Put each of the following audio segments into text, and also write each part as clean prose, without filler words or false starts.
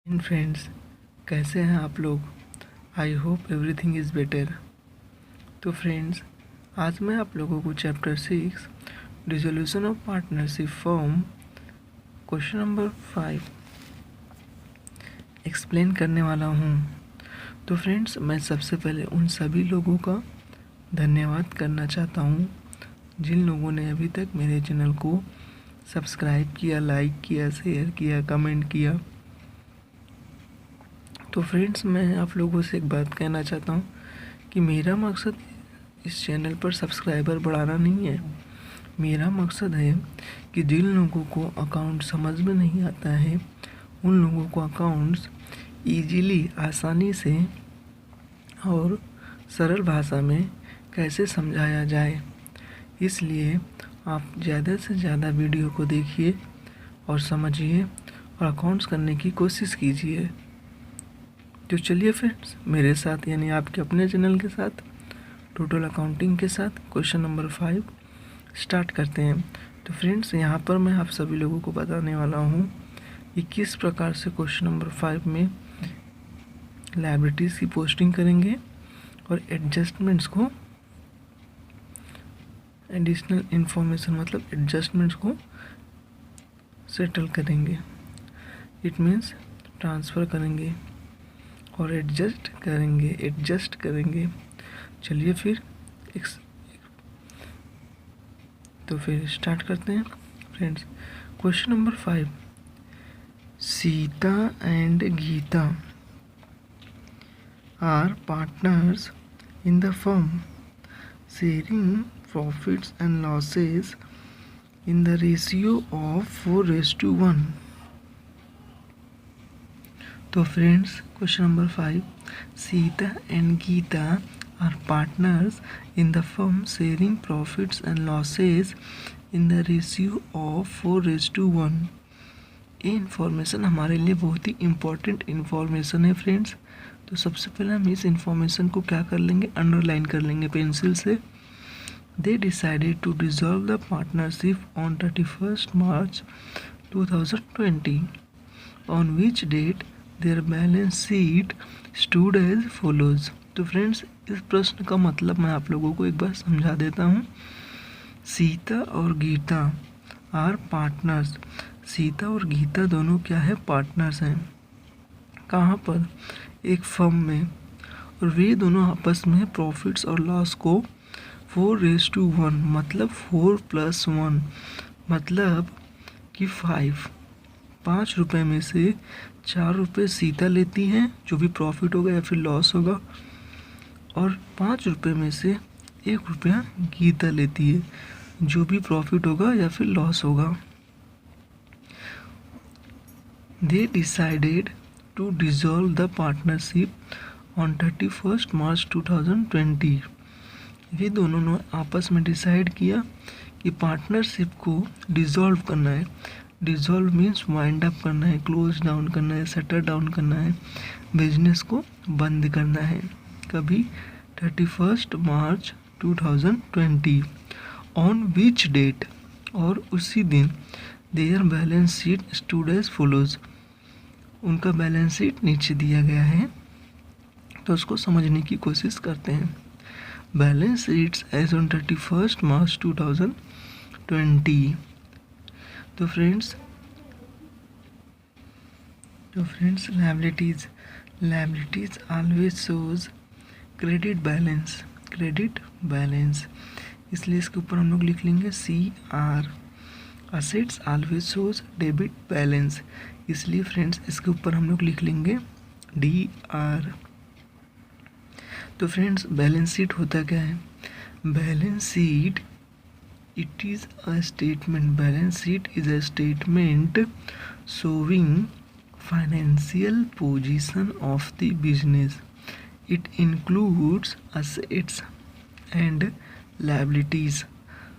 इन friends, कैसे हैं आप लोग? I hope everything is better. तो फ्रेंड्स, आज मैं आप लोगों को chapter 6 dissolution of partnership form question number 5 explain करने वाला हूँ। तो फ्रेंड्स, मैं सबसे पहले उन सभी लोगों का धन्यवाद करना चाहता हूँ जिन लोगों ने अभी तक मेरे चैनल को सब्सक्राइब किया, लाइक किया, शेयर किया, कमेंट किया। तो फ्रेंड्स, मैं आप लोगों से एक बात कहना चाहता हूँ कि मेरा मकसद इस चैनल पर सब्सक्राइबर बढ़ाना नहीं है। मेरा मकसद है कि जिन लोगों को अकाउंट समझ में नहीं आता है उन लोगों को अकाउंट्स ईजीली, आसानी से और सरल भाषा में कैसे समझाया जाए। इसलिए आप ज़्यादा से ज़्यादा वीडियो को देखिए और समझिए और अकाउंट्स करने की कोशिश कीजिए। तो चलिए फ्रेंड्स, मेरे साथ यानी आपके अपने चैनल के साथ टोटल अकाउंटिंग के साथ क्वेश्चन नंबर 5 स्टार्ट करते हैं। तो फ्रेंड्स, यहाँ पर मैं आप सभी लोगों को बताने वाला हूँ कि किस प्रकार से क्वेश्चन नंबर 5 में लायबिलिटीज़ की पोस्टिंग करेंगे और एडजस्टमेंट्स को, एडिशनल इन्फॉर्मेशन मतलब एडजस्टमेंट्स को सेटल करेंगे। इट मीन्स ट्रांसफ़र करेंगे और एडजस्ट करेंगे। चलिए फिर तो फिर स्टार्ट करते हैं friends. Question number 5, Sita and Gita are partners in the firm sharing profits and losses in the ratio of 4:1। तो friends, question number 5, Sita and Gita are partners in the firm sharing profits and losses in the ratio of 4:1। ये information हमारे लिए बहुत ही important information है friends. तो सबसे पहले हम इस इन्फॉर्मेशन को क्या कर लेंगे, अंडरलाइन कर लेंगे पेंसिल से। They decided to dissolve the partnership on 31 March 2020 on which date their balance sheet stood as follows. तो फ्रेंड्स, इस प्रश्न का मतलब मैं आप लोगों को एक बार समझा देता हूँ। सीता और गीता आर पार्टनर्स, सीता और गीता दोनों क्या है, पार्टनर्स हैं। कहाँ पर? एक फर्म में। और वे दोनों आपस में प्रॉफिट्स और लॉस को 4:1 मतलब 4+1 मतलब कि 5 रुपये में से 4 रुपये सीता लेती हैं जो भी प्रॉफिट होगा या फिर लॉस होगा, और 5 रुपये में से 1 रुपया गीता लेती है जो भी प्रॉफिट होगा या फिर लॉस होगा। They decided to dissolve the partnership on 31 March 2020। ये दोनों ने आपस में डिसाइड किया कि पार्टनरशिप को डिसॉल्व करना है। डिसॉल्व मीन्स वाइंड अप करना है, क्लोज डाउन करना है, शटर डाउन करना है, बिजनेस को बंद करना है। कभी 31 मार्च 2020 ऑन विच डेट, और उसी दिन their balance sheet stood as follows. उनका बैलेंस शीट नीचे दिया गया है, तो उसको समझने की कोशिश करते हैं। Balance sheets as on 31 March 2020। तो friends liabilities always shows credit balance, इसलिए इसके ऊपर हम लोग लिख लेंगे CR। Assets always shows debit balance, इसलिए फ्रेंड्स इसके ऊपर हम लोग लिख लेंगे DR। तो फ्रेंड्स, बैलेंस शीट होता क्या है? Balance sheet it is a statement, balance sheet is a statement showing financial position of the business. It includes assets and liabilities.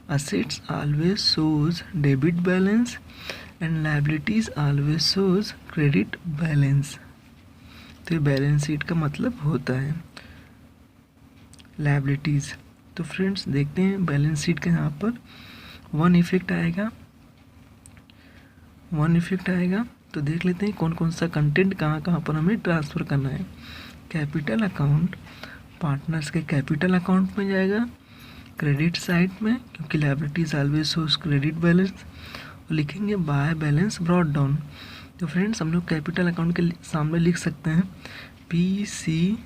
Assets always shows debit balance and liabilities always shows credit balance। तो ये balance sheet का मतलब होता है liabilities. तो friends, देखते हैं balance sheet का यहाँ पर वन इफेक्ट आएगा। तो देख लेते हैं कौन कौन सा कंटेंट कहाँ कहाँ पर हमें ट्रांसफ़र करना है। कैपिटल अकाउंट पार्टनर्स के कैपिटल अकाउंट में जाएगा, क्रेडिट साइड में, क्योंकि liabilities always shows credit balance, और लिखेंगे बाय बैलेंस ब्रॉट डाउन। तो फ्रेंड्स हम लोग कैपिटल अकाउंट के सामने लिख सकते हैं PCC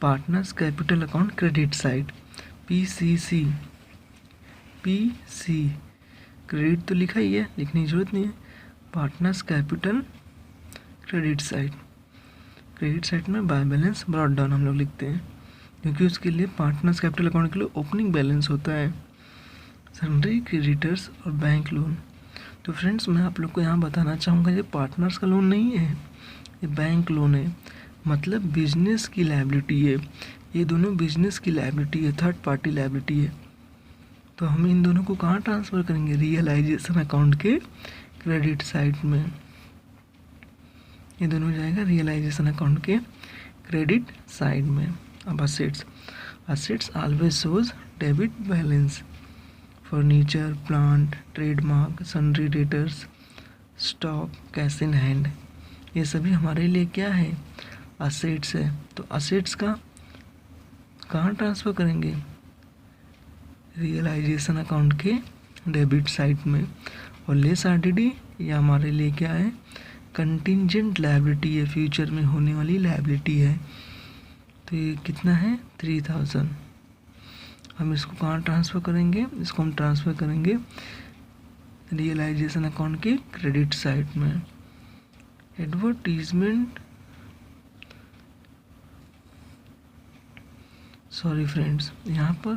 partners capital account credit side, PCC PC credit तो लिखा ही है, लिखने की जरूरत नहीं है। पार्टनर्स कैपिटल क्रेडिट साइड में बाय बैलेंस ब्रॉट डाउन हम लोग लिखते हैं, क्योंकि उसके लिए पार्टनर्स कैपिटल अकाउंट के लिए ओपनिंग बैलेंस होता है, सन्ड्री क्रेडिटर्स और बैंक लोन। तो फ्रेंड्स मैं आप लोग को यहाँ बताना चाहूँगा ये पार्टनर्स का लोन नहीं है, ये बैंक लोन है, मतलब बिजनेस की लायबिलिटी है। ये दोनों बिजनेस की लायबिलिटी है, थर्ड पार्टी लायबिलिटी है। तो हम इन दोनों को कहाँ ट्रांसफ़र करेंगे? रियलाइजेशन अकाउंट के क्रेडिट साइड में। ये दोनों जाएगा रियलाइजेशन अकाउंट के क्रेडिट साइड में। अब assets always shows debit balance, furniture, plant, trademark, sundry debtors, stock, cash in hand, ये सभी हमारे लिए क्या है? असेट्स है। तो असेट्स का कहाँ ट्रांसफ़र करेंगे? रियलाइजेशन अकाउंट के डेबिट साइड में। और लेस आरडीडी ये हमारे लिए क्या है? कंटिंजेंट लायबिलिटी है, फ्यूचर में होने वाली लायबिलिटी है। तो ये कितना है? 3000। हम इसको कहाँ ट्रांसफ़र करेंगे? इसको हम ट्रांसफ़र करेंगे रियलाइजेशन अकाउंट के क्रेडिट साइड में। एडवर्टीजमेंट, सॉरी फ्रेंड्स, यहाँ पर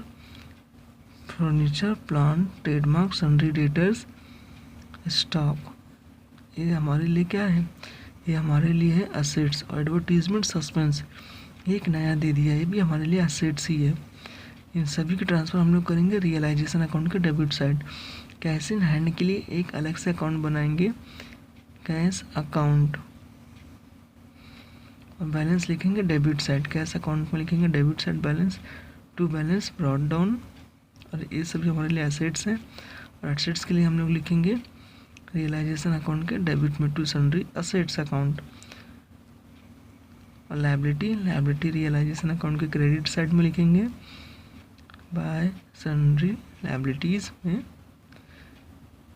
furniture, plant, trademark, sundry debtors, stock, ये हमारे लिए क्या है? ये हमारे लिए है असेट्स। और एडवर्टीजमेंट, सस्पेंस, एक नया दे दिया, ये भी हमारे लिए असेट्स ही है। इन सभी के ट्रांसफ़र हम लोग करेंगे रियलाइजेशन अकाउंट के debit side. Cash in hand के लिए एक अलग से अकाउंट बनाएंगे, कैश अकाउंट, और बैलेंस लिखेंगे डेबिट साइड। कैश अकाउंट में लिखेंगे debit side balance to balance brought down, और ये सभी हमारे लिए एसेट्स हैं। और एसेट्स के लिए हम लोग लिखेंगे रियलाइजेशन अकाउंट के डेबिट में टू सन्ड्री असेट्स अकाउंट। और लायबिलिटी रियलाइजेशन अकाउंट के क्रेडिट साइड में लिखेंगे बाय सन्ड्री लायबिलिटीज़ में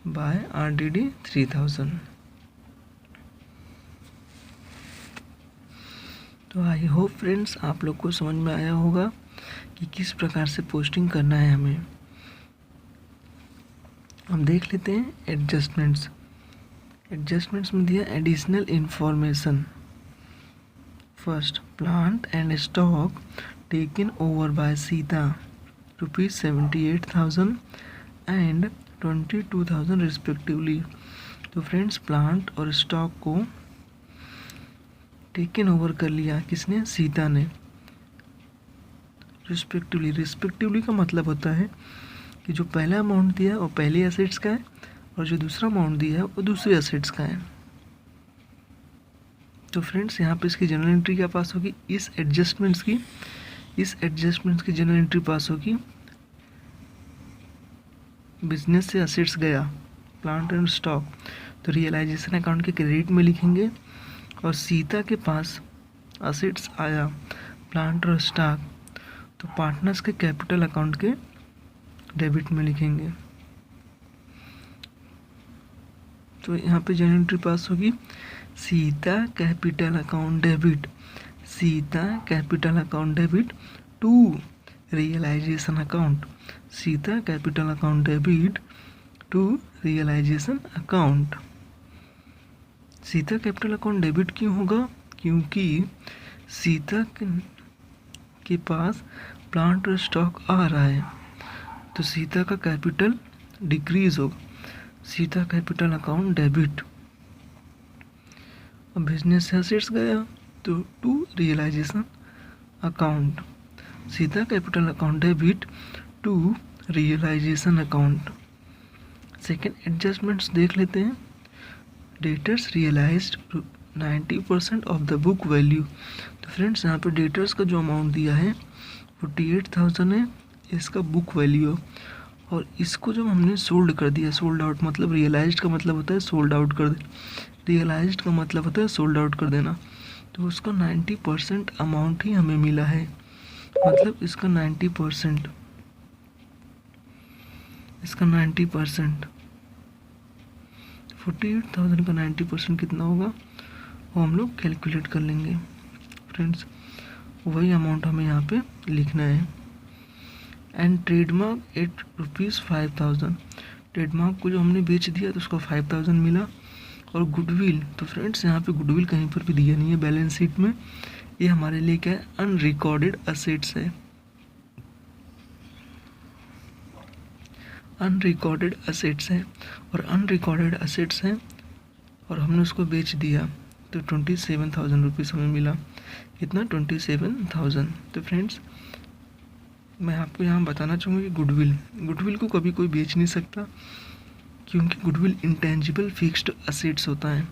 बाय RDD 3000। तो आई होप फ्रेंड्स आप लोग को समझ में आया होगा कि किस प्रकार से पोस्टिंग करना है हमें। हम देख लेते हैं एडजस्टमेंट्स में दिया additional information. First, plant and stock taken over by Sita ₹78,000 and 22,000 respectively. तो फ्रेंड्स प्लांट और स्टॉक को टेकन ओवर कर लिया किसने? सीता ने। रिस्पेक्टिवली का मतलब होता है कि जो पहला अमाउंट दिया है वो पहले एसेट्स का है, और जो दूसरा अमाउंट दिया है वो दूसरे एसेट्स का है। तो फ्रेंड्स यहाँ पे इसकी जनरल एंट्री क्या पास होगी? इस एडजस्टमेंट्स की जनरल एंट्री पास होगी। बिजनेस से असेट्स गया, प्लांट एंड स्टॉक, तो रियलाइजेशन अकाउंट के क्रेडिट में लिखेंगे। और सीता के पास असेट्स आया, प्लांट और स्टॉक, तो पार्टनर्स के कैपिटल अकाउंट के डेबिट में लिखेंगे। तो यहाँ पे जनरल एंट्री पास होगी Sita capital account debit to realisation account, Sita capital account debit to realisation account. Sita capital account debit क्यों होगा? क्योंकि सीता के पास प्लांट और स्टॉक आ रहा है, तो सीता का कैपिटल डिक्रीज होगा, सीता कैपिटल अकाउंट डेबिट। अब बिजनेस से असेट्स गया तो to realisation account, Sita capital account debit to realisation account. Second adjustments देख लेते हैं। Debtors realised 90% of the book value. तो फ्रेंड्स यहाँ पे डेटर्स का जो अमाउंट दिया है 48,000 है, इसका बुक वैल्यू, और इसको जब हमने सोल्ड कर दिया, सोल्ड आउट मतलब रियलाइज्ड का मतलब होता है सोल्ड आउट कर देना, रियलाइज्ड का मतलब होता है सोल्ड आउट कर देना, तो उसका 90% अमाउंट ही हमें मिला है। मतलब इसका 90%, इसका 90%, 48,000 का 90% कितना होगा वो हम लोग कैलकुलेट कर लेंगे फ्रेंड्स। वही अमाउंट हमें यहाँ पे लिखना है। एंड ट्रेडमार्क एट ₹5,000, ट्रेडमार्क को जो हमने बेच दिया तो उसको 5,000 मिला। और गुडविल, तो फ्रेंड्स यहाँ पे गुडविल कहीं पर भी दिया नहीं है बैलेंस शीट में, ये हमारे लिए क्या है, अनरिकॉर्डेड असेट्स है, अनरिकॉर्डेड असेट्स है। और अनरिकॉर्डेड असेट्स हैं और हमने उसको बेच दिया तो 27,000 रुपीज़ हमें मिला। कितना, 27,000। तो फ्रेंड्स मैं आपको यहाँ बताना चाहूँगा कि गुडविल को कभी कोई बेच नहीं सकता, क्योंकि गुडविल इंटेंजिबल फिक्स्ड असेट्स होता है।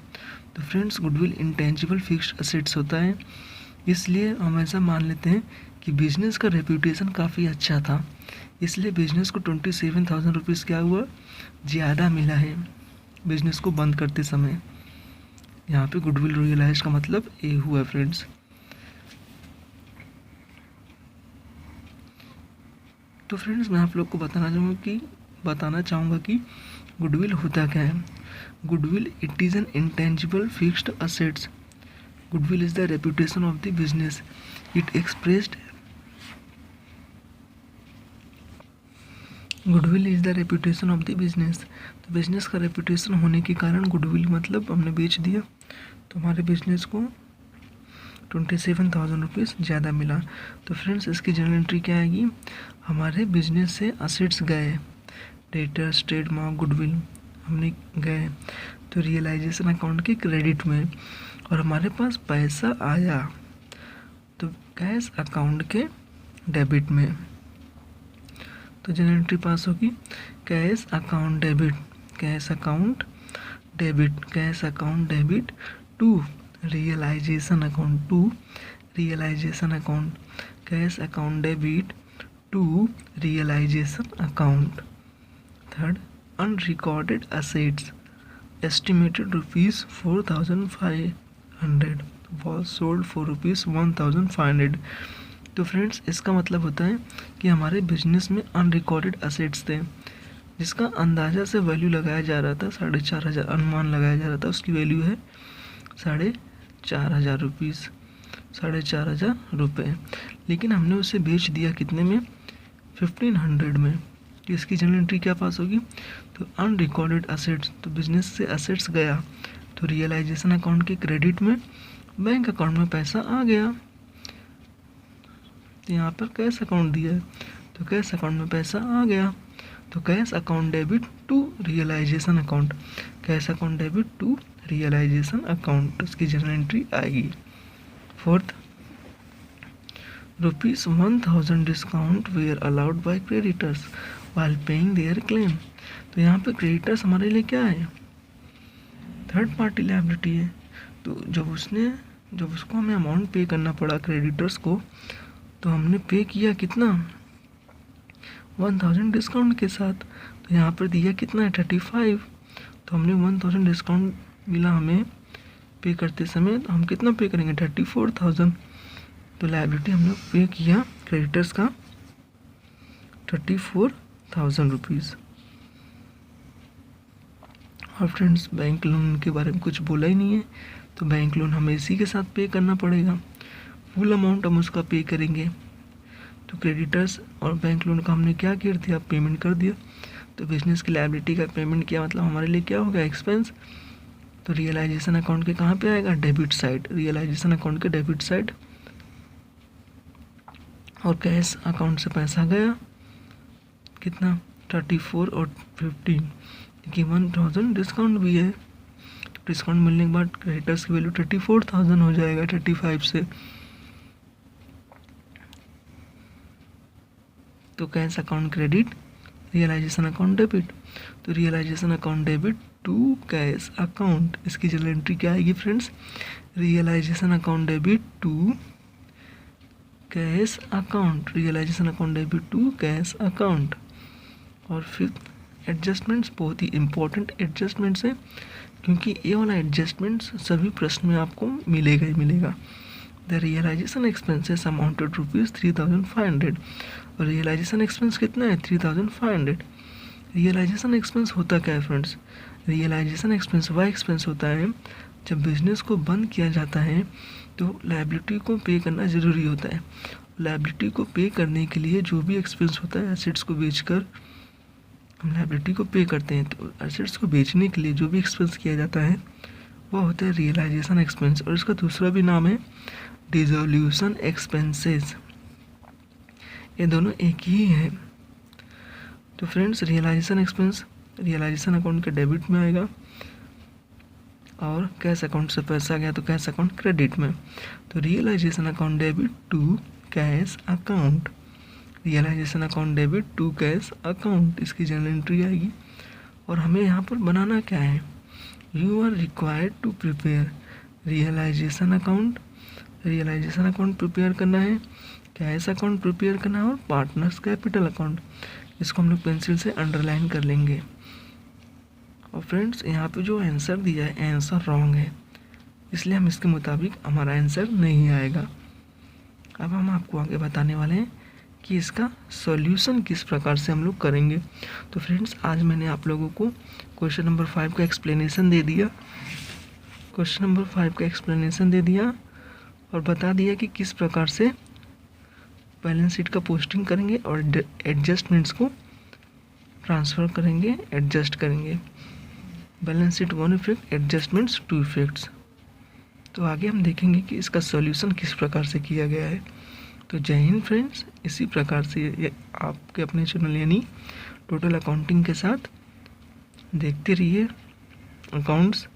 तो friends goodwill intangible fixed assets होता है, इसलिए हम ऐसा मान लेते हैं कि बिजनेस का रेप्यूटेशन काफ़ी अच्छा था, इसलिए बिजनेस को 27,000 रुपीज़ क्या हुआ, ज़्यादा मिला है बिजनेस को बंद करते समय। यहाँ पे गुडविल रियलाइज का मतलब ए हुआ फ्रेंड्स। तो फ्रेंड्स मैं आप लोग को बताना चाहूँगा कि गुडविल होता क्या है। Goodwill it is an intangible fixed assets. Goodwill is the reputation of the business. It expressed, goodwill is the reputation of the business. तो बिजनेस का रेपुटेशन होने के कारण गुडविल मतलब हमने बेच दिया तो हमारे बिजनेस को 27,000 रुपीज़ ज़्यादा मिला। तो फ्रेंड्स इसकी जर्नल एंट्री क्या आएगी, हमारे बिजनेस से असेट्स गए, डेटर्स, ट्रेडमार्क, गुडविल हमने गए तो रियलाइजेशन अकाउंट के क्रेडिट में, और हमारे पास पैसा आया तो कैश अकाउंट के डेबिट में। तो जर्नल एंट्री पास होगी cash account debit, cash account debit, cash account debit to realisation account, to realisation account, cash account debit to realisation account. Third, unrecorded assets estimated ₹4,500 was sold for ₹1,500। तो friends इसका मतलब होता है कि हमारे business में unrecorded assets थे जिसका अंदाज़ा से वैल्यू लगाया जा रहा था 4,500, अनुमान लगाया जा रहा था उसकी वैल्यू है 4,500 रुपीज़, 4,500 रुपये, लेकिन हमने उसे बेच दिया कितने में, 1,500 में। तो इसकी जर्नल एंट्री क्या पास होगी, तो अनरिकॉर्डेड असेट्स, तो बिजनेस से असेट्स गया तो रियलाइजेशन अकाउंट के क्रेडिट में बैंक अकाउंट में पैसा आ गया। तो यहाँ पर कैश अकाउंट दिया है तो कैश अकाउंट में पैसा आ गया, तो cash account debit to realisation account, cash account debit to realisation account, उसकी जर्नल एंट्री आएगी। Fourth, ₹1,000 discount were allowed by creditors while paying their claim. तो यहाँ पे क्रेडिटर्स हमारे लिए क्या है, थर्ड पार्टी लायबिलिटी है। तो जब उसको हमें अमाउंट पे करना पड़ा क्रेडिटर्स को, तो हमने पे किया कितना, 1,000 डिस्काउंट के साथ। तो यहाँ पर दिया कितना है, 35, तो हमने 1,000 डिस्काउंट मिला हमें पे करते समय, तो हम कितना पे करेंगे, 34,000। तो लायबिलिटी हम लोग पे किया क्रेडिटर्स का 34,000 रुपीज़। और फ्रेंड्स बैंक लोन के बारे में कुछ बोला ही नहीं है, तो बैंक लोन हमें इसी के साथ पे करना पड़ेगा, फुल अमाउंट हम उसका पे करेंगे। तो क्रेडिटर्स और बैंक लोन का हमने क्या कर दिया, पेमेंट कर दिया। तो बिजनेस की लायबिलिटी का पेमेंट किया मतलब हमारे लिए क्या होगा, एक्सपेंस। तो रियलाइजेशन अकाउंट के कहाँ पे आएगा, डेबिट साइड, रियलाइजेशन अकाउंट के डेबिट साइड। और कैश अकाउंट से पैसा गया कितना, 34 और 15, क्योंकि 1,000 डिस्काउंट भी है। डिस्काउंट मिलने के बाद क्रेडिटर्स की वैल्यू 34,000 हो जाएगा 35 से। तो cash account credit, realisation account debit. तो realisation account debit to cash account, इसकी जर्नल एंट्री क्या आएगी friends, realisation account debit to cash account, realisation account debit to cash account. और फिफ्थ एडजस्टमेंट्स बहुत ही इम्पोर्टेंट एडजस्टमेंट्स है, क्योंकि ये वाला एडजस्टमेंट्स सभी प्रश्न में आपको मिलेगा ही मिलेगा। The realisation expenses amounted ₹3,500। और रियलाइजेशन एक्सपेंस कितना है? 3,500। रियलाइजेशन एक्सपेंस होता क्या है फ्रेंड्स? रियलाइजेशन एक्सपेंस वह एक्सपेंस होता है जब बिजनेस को बंद किया जाता है तो लायबिलिटी को पे करना ज़रूरी होता है। लायबिलिटी को पे करने के लिए जो भी एक्सपेंस होता है, एसेट्स को बेचकर हम लायबिलिटी को पे करते हैं, तो एसेट्स को बेचने के लिए जो भी एक्सपेंस किया जाता है वो होता है रियलाइजेशन एक्सपेंस। और इसका दूसरा भी नाम है डिसोल्यूशन एक्सपेंसेस। ये दोनों एक ही है। तो friends, realisation expense realisation account के डेबिट में आएगा, और कैश अकाउंट से पैसा गया तो कैश अकाउंट क्रेडिट में। तो realisation account debit to cash account, realisation account debit to cash account, इसकी जर्नल एंट्री आएगी। और हमें यहाँ पर बनाना क्या है? You are required to prepare realisation account, realisation account prepare करना है, कैश अकाउंट प्रिपेयर करना है, और पार्टनर्स कैपिटल अकाउंट। इसको हम लोग पेंसिल से अंडरलाइन कर लेंगे। और फ्रेंड्स, यहाँ पे जो आंसर दिया है आंसर रॉन्ग है, इसलिए हम इसके मुताबिक हमारा आंसर नहीं आएगा। अब हम आपको आगे बताने वाले हैं कि इसका सॉल्यूशन किस प्रकार से हम लोग करेंगे। तो फ्रेंड्स, आज मैंने आप लोगों को क्वेश्चन नंबर 5 का एक्सप्लेनेशन दे दिया, और बता दिया कि किस प्रकार से बैलेंस शीट का पोस्टिंग करेंगे और एडजस्टमेंट्स को ट्रांसफ़र करेंगे, एडजस्ट करेंगे। Balance sheet 1 effect, adjustments 2 effects. तो आगे हम देखेंगे कि इसका सॉल्यूशन किस प्रकार से किया गया है। तो जय हिंद फ्रेंड्स, इसी प्रकार से ये आपके अपने चैनल यानी टोटल अकाउंटिंग के साथ देखते रहिए अकाउंट्स,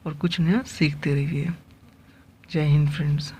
और कुछ नया सीखते रहिए। जय हिंद फ्रेंड्स।